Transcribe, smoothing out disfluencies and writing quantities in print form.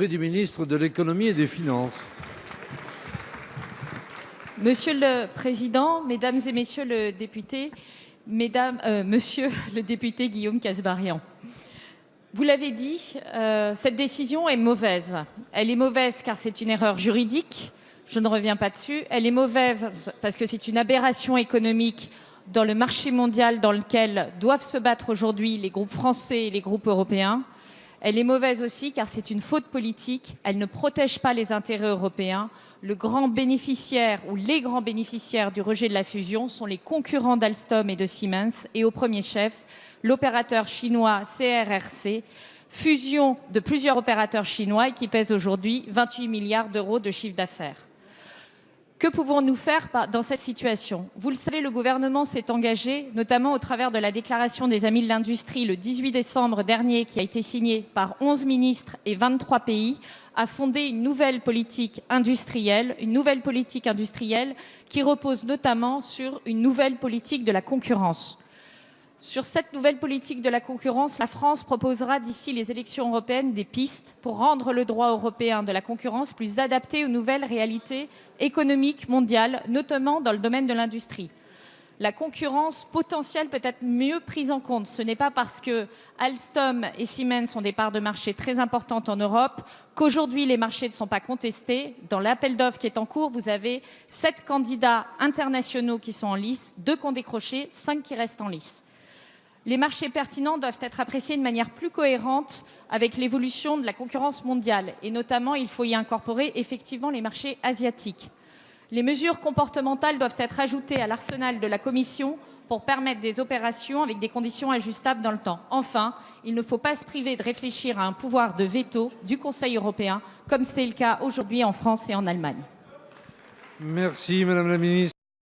Auprès du ministre de l'Économie et des Finances. Monsieur le Président, Mesdames et Messieurs les députés, Monsieur le député Guillaume Kasbarian, vous l'avez dit, cette décision est mauvaise. Elle est mauvaise car c'est une erreur juridique, je ne reviens pas dessus. Elle est mauvaise parce que c'est une aberration économique dans le marché mondial dans lequel doivent se battre aujourd'hui les groupes français et les groupes européens. Elle est mauvaise aussi car c'est une faute politique, elle ne protège pas les intérêts européens. Le grand bénéficiaire ou les grands bénéficiaires du rejet de la fusion sont les concurrents d'Alstom et de Siemens et au premier chef, l'opérateur chinois CRRC, fusion de plusieurs opérateurs chinois et qui pèse aujourd'hui 28 milliards d'euros de chiffre d'affaires. Que pouvons-nous faire dans cette situation? Vous le savez, le gouvernement s'est engagé, notamment au travers de la déclaration des Amis de l'Industrie le 18 décembre dernier, qui a été signée par 11 ministres et 23 pays, à fonder une nouvelle politique industrielle qui repose notamment sur une nouvelle politique de la concurrence. Sur cette nouvelle politique de la concurrence, la France proposera d'ici les élections européennes des pistes pour rendre le droit européen de la concurrence plus adapté aux nouvelles réalités économiques mondiales, notamment dans le domaine de l'industrie. La concurrence potentielle peut être mieux prise en compte. Ce n'est pas parce que Alstom et Siemens ont des parts de marché très importantes en Europe qu'aujourd'hui les marchés ne sont pas contestés. Dans l'appel d'offres qui est en cours, vous avez 7 candidats internationaux qui sont en lice, 2 qui ont décroché, 5 qui restent en lice. Les marchés pertinents doivent être appréciés de manière plus cohérente avec l'évolution de la concurrence mondiale. Et notamment, il faut y incorporer effectivement les marchés asiatiques. Les mesures comportementales doivent être ajoutées à l'arsenal de la Commission pour permettre des opérations avec des conditions ajustables dans le temps. Enfin, il ne faut pas se priver de réfléchir à un pouvoir de veto du Conseil européen, comme c'est le cas aujourd'hui en France et en Allemagne. Merci, Madame la Ministre.